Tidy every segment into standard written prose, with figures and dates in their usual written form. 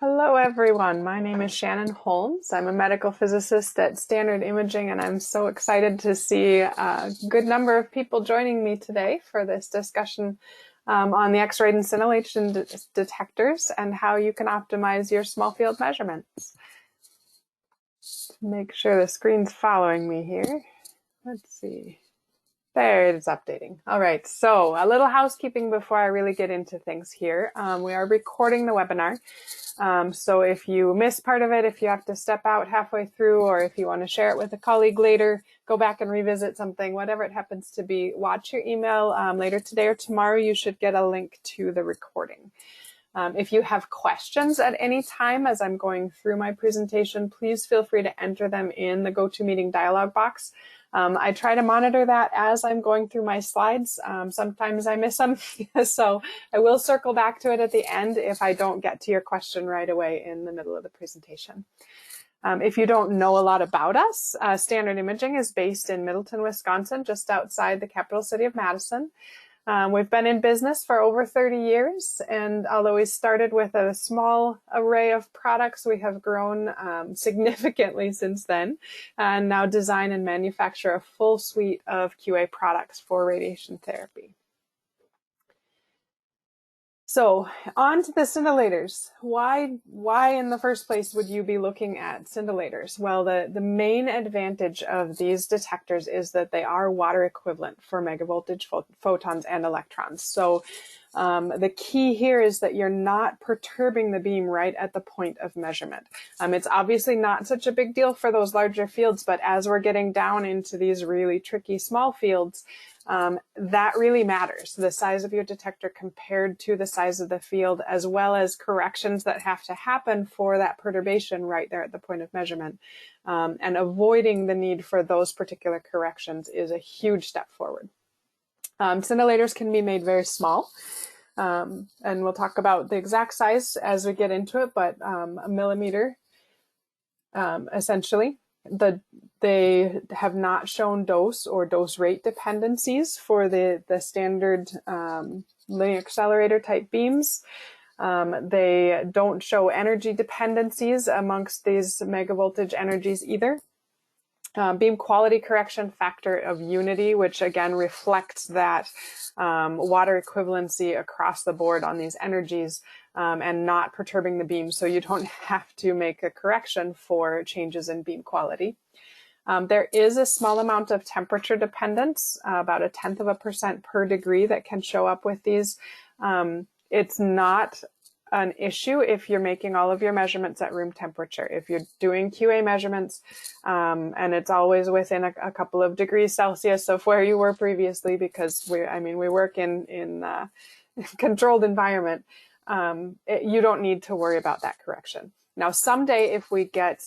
Hello everyone, my name is Shannon Holmes. I'm a medical physicist at Standard Imaging and I'm so excited to see a good number of people joining me today for this discussion on the Exradin scintillation detectors and how you can optimize your small field measurements. Make sure the screen's following me here. Let's see. There it is updating. All right, so a little housekeeping before I really get into things here. We are recording the webinar. So if you miss part of it, if you have to step out halfway through, or if you want to share it with a colleague later, go back and revisit something, whatever it happens to be, watch your email later today or tomorrow. You should get a link to the recording. If you have questions at any time as I'm going through my presentation, please feel free to enter them in the GoToMeeting dialog box. I try to monitor that as I'm going through my slides. Sometimes I miss them, so I will circle back to it at the end if I don't get to your question right away in the middle of the presentation. If you don't know a lot about us, Standard Imaging is based in Middleton, Wisconsin, just outside the capital city of Madison. We've been in business for over 30 years, and although we started with a small array of products, we have grown significantly since then, and now design and manufacture a full suite of QA products for radiation therapy. So on to the scintillators. Why in the first place would you be looking at scintillators? Well, the main advantage of these detectors is that they are water equivalent for megavoltage photons and electrons. So the key here is that you're not perturbing the beam right at the point of measurement. It's obviously not such a big deal for those larger fields, but as we're getting down into these really tricky small fields, that really matters, the size of your detector compared to the size of the field, as well as corrections that have to happen for that perturbation right there at the point of measurement. And avoiding the need for those particular corrections is a huge step forward. Scintillators can be made very small, and we'll talk about the exact size as we get into it, but a millimeter, essentially. They have not shown dose or dose rate dependencies for the standard linear accelerator type beams. They don't show energy dependencies amongst these megavoltage energies either. Beam quality correction factor of unity, which again reflects that water equivalency across the board on these energies, and not perturbing the beam, so you don't have to make a correction for changes in beam quality. There is a small amount of temperature dependence, about 0.1% per degree, that can show up with these. It's not an issue if you're making all of your measurements at room temperature. If you're doing QA measurements, and it's always within a couple of degrees Celsius of where you were previously, because we work in controlled environment, you don't need to worry about that correction. Now, someday if we get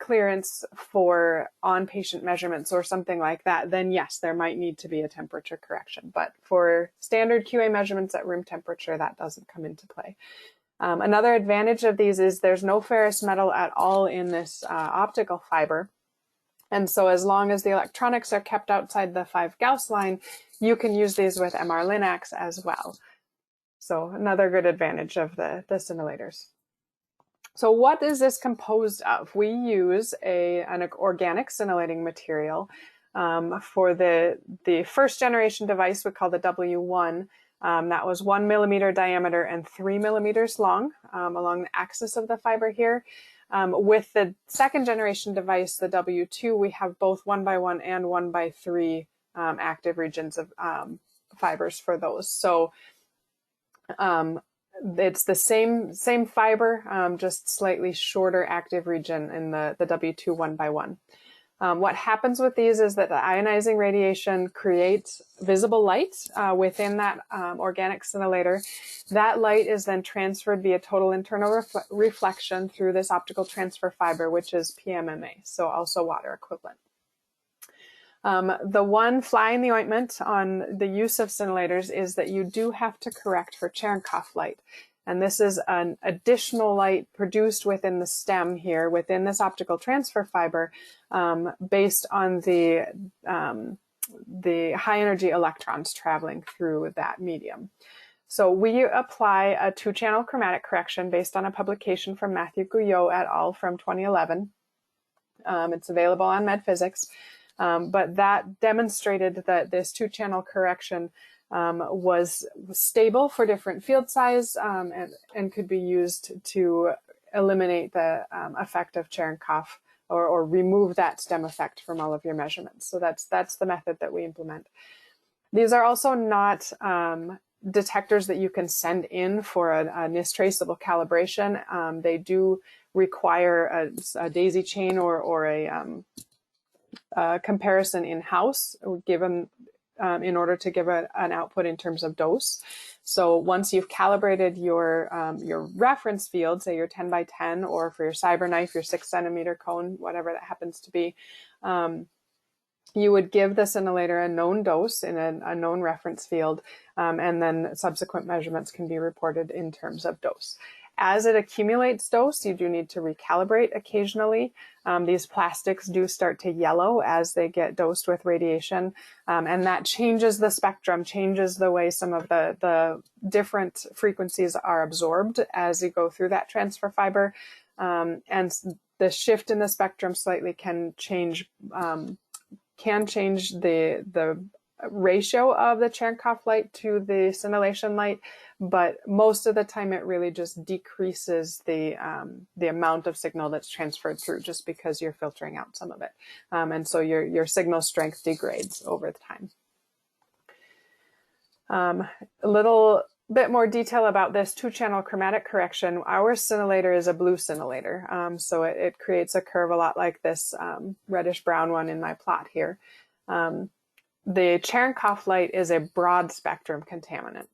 clearance for on-patient measurements or something like that, then yes, there might need to be a temperature correction. But for standard QA measurements at room temperature, that doesn't come into play. Another advantage of these is there's no ferrous metal at all in this optical fiber. And so as long as the electronics are kept outside the 5 Gauss line, you can use these with MR Linacs as well. So another good advantage of the scintillators. So what is this composed of? We use an organic scintillating material for the first generation device we call the W1. That was 1 millimeter diameter and 3 millimeters long along the axis of the fiber here. With the second generation device, the W2, we have both 1x1 and 1x3 active regions of fibers for those. So it's the same fiber, just slightly shorter active region in the W2 1x1. What happens with these is that the ionizing radiation creates visible light within that organic scintillator. That light is then transferred via total internal reflection through this optical transfer fiber, which is PMMA, so also water equivalent. The one fly in the ointment on the use of scintillators is that you do have to correct for Cherenkov light. And this is an additional light produced within the stem here, within this optical transfer fiber, based on the high energy electrons traveling through that medium. So we apply a 2-channel chromatic correction based on a publication from Matthew Guyot et al. From 2011. It's available on MedPhysics, but that demonstrated that this 2-channel correction was stable for different field size and could be used to eliminate the effect of Cherenkov or remove that stem effect from all of your measurements. So that's the method that we implement. These are also not detectors that you can send in for a NIST traceable calibration. They do require a daisy chain or a comparison in-house given in order to give an output in terms of dose. So once you've calibrated your reference field, say your 10 by 10, or for your CyberKnife, your 6-centimeter cone, whatever that happens to be, you would give the scintillator a known dose in a known reference field, and then subsequent measurements can be reported in terms of dose. As it accumulates dose, you do need to recalibrate occasionally. These plastics do start to yellow as they get dosed with radiation, and that changes the spectrum, changes the way some of the different frequencies are absorbed as you go through that transfer fiber. And the shift in the spectrum slightly can change the ratio of the Cherenkov light to the scintillation light, but most of the time it really just decreases the amount of signal that's transferred through, just because you're filtering out some of it, and so your signal strength degrades over time. A little bit more detail about this 2-channel chromatic correction. Our scintillator is a blue scintillator, so it creates a curve a lot like this reddish brown one in my plot here. The Cherenkov light is a broad spectrum contaminant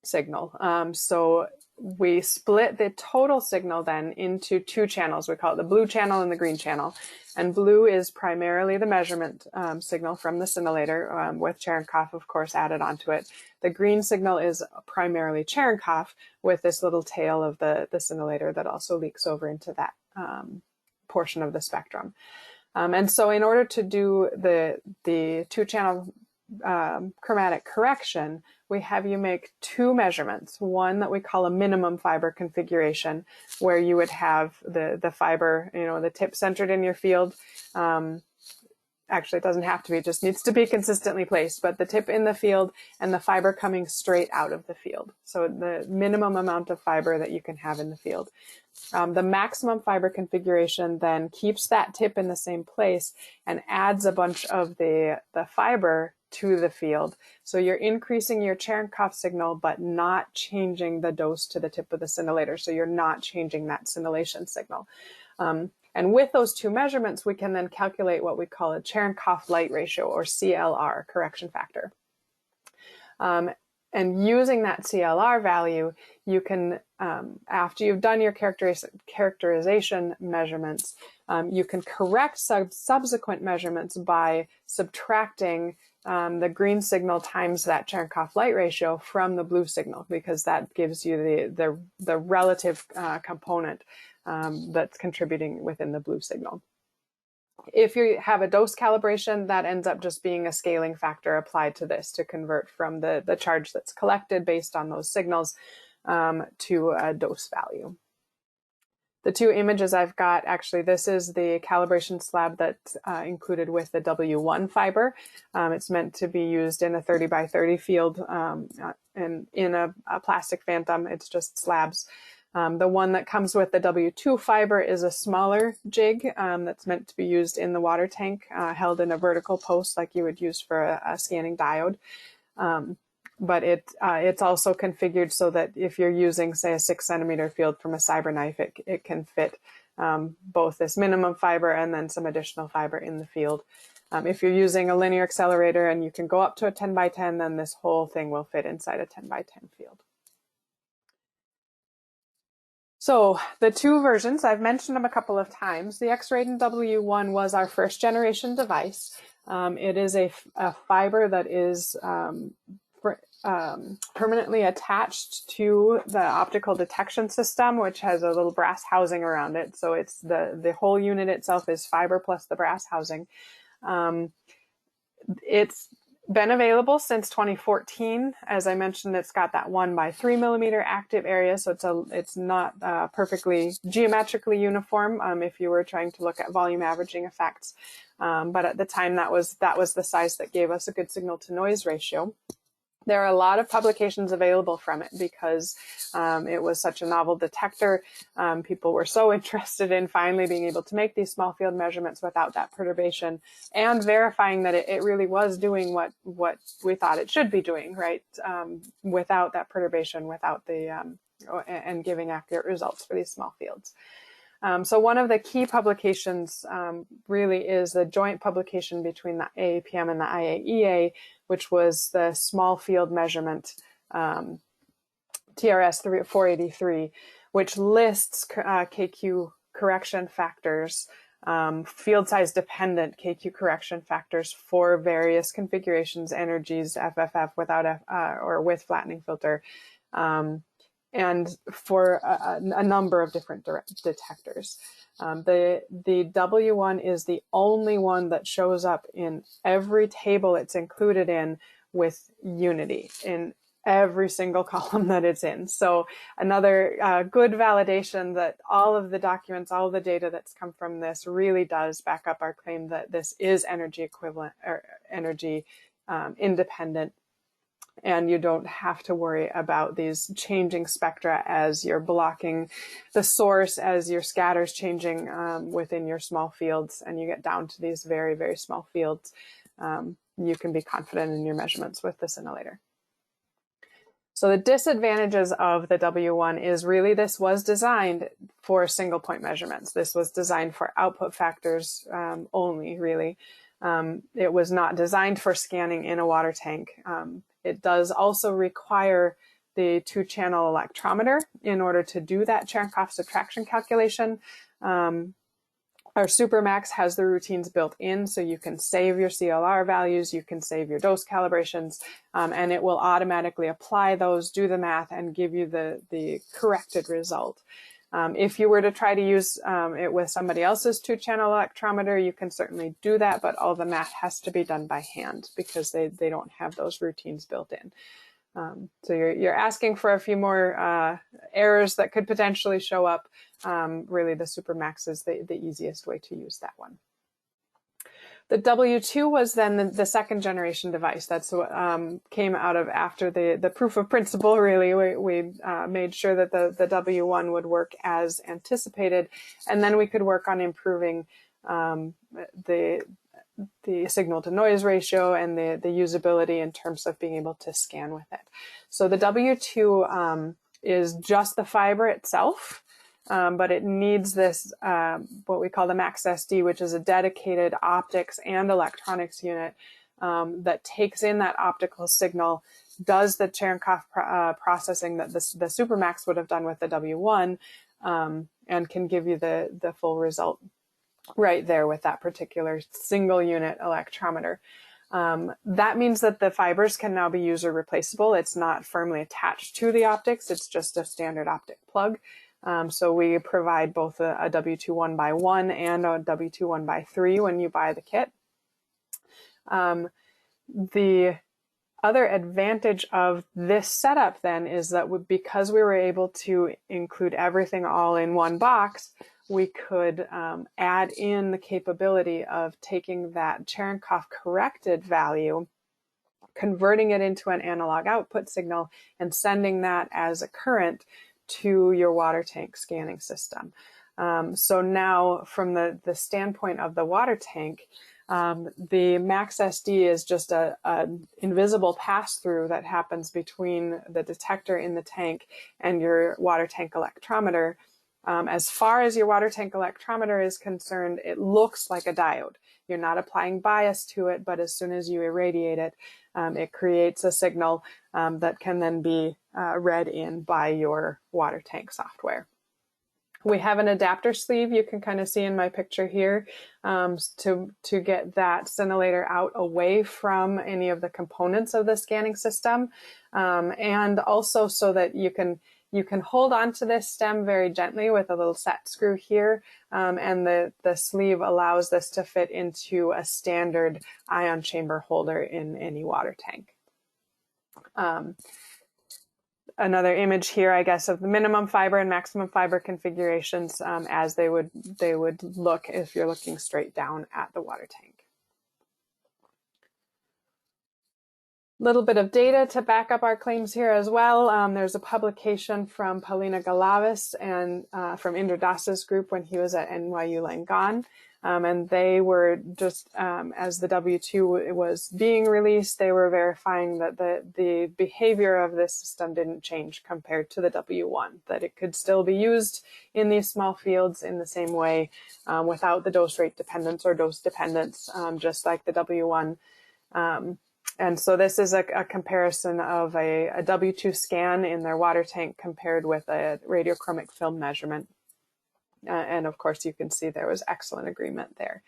signal. So we split the total signal then into 2 channels. We call it the blue channel and the green channel. And blue is primarily the measurement signal from the scintillator, with Cherenkov, of course, added onto it. The green signal is primarily Cherenkov with this little tail of the scintillator that also leaks over into that portion of the spectrum. And so in order to do the 2-channel chromatic correction, we have you make 2 measurements. One that we call a minimum fiber configuration, where you would have the fiber, the tip centered in your field. Actually, it doesn't have to be, it just needs to be consistently placed, but the tip in the field and the fiber coming straight out of the field. So the minimum amount of fiber that you can have in the field. The maximum fiber configuration then keeps that tip in the same place and adds a bunch of the fiber to the field. So you're increasing your Cherenkov signal, but not changing the dose to the tip of the scintillator. So you're not changing that scintillation signal. And with those 2 measurements, we can then calculate what we call a Cherenkov light ratio, or CLR, correction factor. And using that CLR value, you can, after you've done your characterization measurements, you can correct subsequent measurements by subtracting the green signal times that Cherenkov light ratio from the blue signal, because that gives you the relative component that's contributing within the blue signal. If you have a dose calibration, that ends up just being a scaling factor applied to this to convert from the charge that's collected based on those signals to a dose value. The 2 images I've got, actually, this is the calibration slab that's included with the W1 fiber. It's meant to be used in a 30 by 30 field and in a plastic phantom. It's just slabs. The one that comes with the W2 fiber is a smaller jig that's meant to be used in the water tank, held in a vertical post like you would use for a scanning diode. But it's also configured so that if you're using, say, a 6-centimeter field from a CyberKnife, it can fit both this minimum fiber and then some additional fiber in the field. If you're using a linear accelerator and you can go up to a 10 by 10, then this whole thing will fit inside a 10 by 10 field. So the 2 versions, I've mentioned them a couple of times. The Exradin W1 was our 1st generation device. It is a fiber that is permanently attached to the optical detection system, which has a little brass housing around it. So it's the whole unit itself is fiber plus the brass housing. It's been available since 2014. As I mentioned, it's got that 1 by 3 millimeter active area, so it's not perfectly geometrically uniform if you were trying to look at volume averaging effects. But at the time, that was the size that gave us a good signal to noise ratio. There are a lot of publications available from it because it was such a novel detector. People were so interested in finally being able to make these small field measurements without that perturbation and verifying that it really was doing what we thought it should be doing, right? Without that perturbation, without the, and giving accurate results for these small fields. So one of the key publications really is the joint publication between the AAPM and the IAEA, which was the small field measurement TRS 483, which lists KQ correction factors, field size dependent KQ correction factors for various configurations, energies, FFF without or with flattening filter. And for a number of different detectors. The W1 is the only one that shows up in every table it's included in with unity in every single column that it's in. So another good validation that all of the documents, all of the data that's come from this really does back up our claim that this is energy equivalent or energy independent. And you don't have to worry about these changing spectra as you're blocking the source, as your scatter's changing within your small fields, and you get down to these very, very small fields. You can be confident in your measurements with the scintillator. So the disadvantages of the W1 is really this was designed for single point measurements. This was designed for output factors only, really. It was not designed for scanning in a water tank. It does also require the 2-channel electrometer in order to do that Cherenkov subtraction calculation. Our Supermax has the routines built in, so you can save your CLR values, you can save your dose calibrations, and it will automatically apply those, do the math, and give you the corrected result. If you were to try to use it with somebody else's 2-channel electrometer, you can certainly do that, but all the math has to be done by hand because they don't have those routines built in. So you're asking for a few more errors that could potentially show up. Really, the Supermax is the easiest way to use that one. The W2 was then the second generation device. That's what came out of after the proof of principle, really. We made sure that the W1 would work as anticipated, and then we could work on improving the signal to noise ratio and the usability in terms of being able to scan with it. So the W2 is just the fiber itself. But it needs this, what we call the Max SD, which is a dedicated optics and electronics unit that takes in that optical signal, does the Cherenkov processing that the Supermax would have done with the W1, and can give you the full result right there with that particular single unit electrometer. That means that the fibers can now be user replaceable. It's not firmly attached to the optics. It's just a standard optic plug. So we provide both a W2 1x1 and a W2 1x3 when you buy the kit. The other advantage of this setup then is that because we were able to include everything all in one box, we could add in the capability of taking that Cherenkov corrected value, converting it into an analog output signal, and sending that as a current to your water tank scanning system. So now from the standpoint of the water tank, the Max SD is just an invisible pass-through that happens between the detector in the tank and your water tank electrometer. As far as your water tank electrometer is concerned, it looks like a diode. You're not applying bias to it, but as soon as you irradiate it, it creates a signal that can then be read in by your water tank software. We have an adapter sleeve you can kind of see in my picture here to get that scintillator out away from any of the components of the scanning system, and also so that you can You can hold onto this stem very gently with a little set screw here, and the sleeve allows this to fit into a standard ion chamber holder in any water tank. Another image here, I guess, of the minimum fiber and maximum fiber configurations as they would look if you're looking straight down at the water tank. Little bit of data to back up our claims here as well. There's a publication from Paulina Galavis and from Inder Das's group when he was at NYU Langone. And they were just, as the W2 was being released, they were verifying that the behavior of this system didn't change compared to the W1, that it could still be used in these small fields in the same way without the dose rate dependence or dose dependence, just like the W1. And so this is a comparison of a W2 scan in their water tank compared with a radiochromic film measurement. And of course, you can see there was excellent agreement there.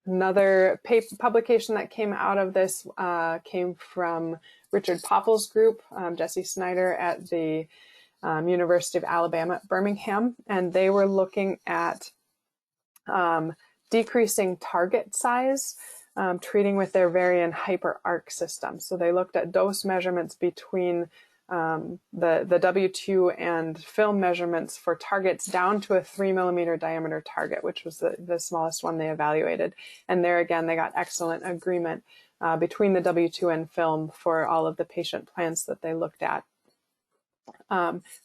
Another publication that came out of this came from Richard Popple's group, Jesse Snyder at the University of Alabama at Birmingham, and they were looking at decreasing target size, treating with their Varian hyper-arc system. So they looked at dose measurements between the W2 and film measurements for targets down to a 3 millimeter diameter target, which was the smallest one they evaluated. And there again, they got excellent agreement between the W2 and film for all of the patient plans that they looked at.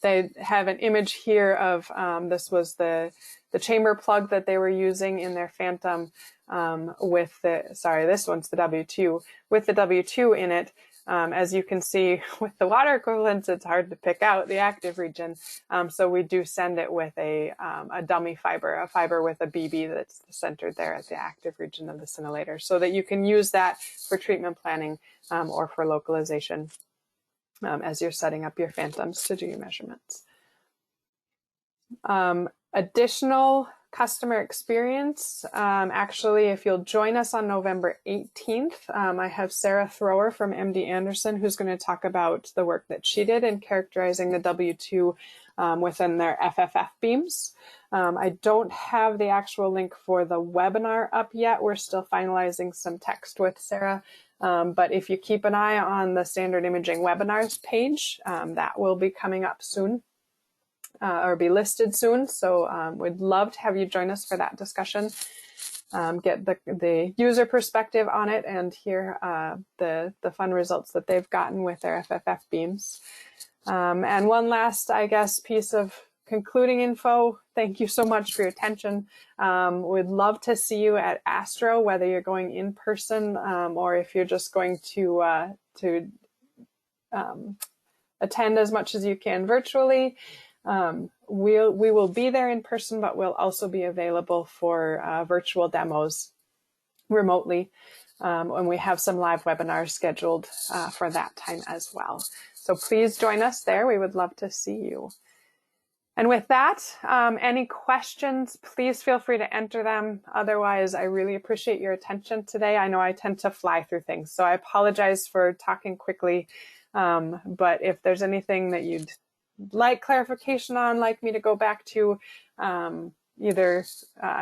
They have an image here of, this was the chamber plug that they were using in their Phantom with the, sorry, this one's the W2, with the W2 in it. As you can see with the water equivalents, it's hard to pick out the active region. So we do send it with a dummy fiber, a fiber with a BB that's centered there at the active region of the scintillator, so that you can use that for treatment planning or for localization as you're setting up your Phantoms to do your measurements. Additional customer experience. Actually, if you'll join us on November 18th, I have Sarah Thrower from MD Anderson who's going to talk about the work that she did in characterizing the W2 within their FFF beams. I don't have the actual link for the webinar up yet. We're still finalizing some text with Sarah. But if you keep an eye on the Standard Imaging webinars page, that will be coming up soon. Or be listed soon. So we'd love to have you join us for that discussion, get the user perspective on it and hear the fun results that they've gotten with their FFF beams. And one last, I guess, piece of concluding info. Thank you so much for your attention. We'd love to see you at Astro, whether you're going in person or if you're just going to attend as much as you can virtually. We will be there in person, but we'll also be available for virtual demos remotely. And we have some live webinars scheduled for that time as well. So please join us there. We would love to see you. And with that, any questions, please feel free to enter them. Otherwise, I really appreciate your attention today. I know I tend to fly through things, so I apologize for talking quickly. But if there's anything that you'd like clarification on, like me to go back to, either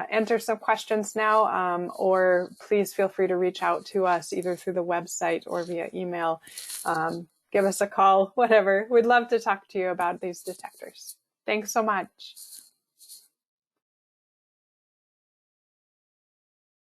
enter some questions now, or please feel free to reach out to us either through the website or via email. Give us a call, whatever. We'd love to talk to you about these detectors. Thanks so much.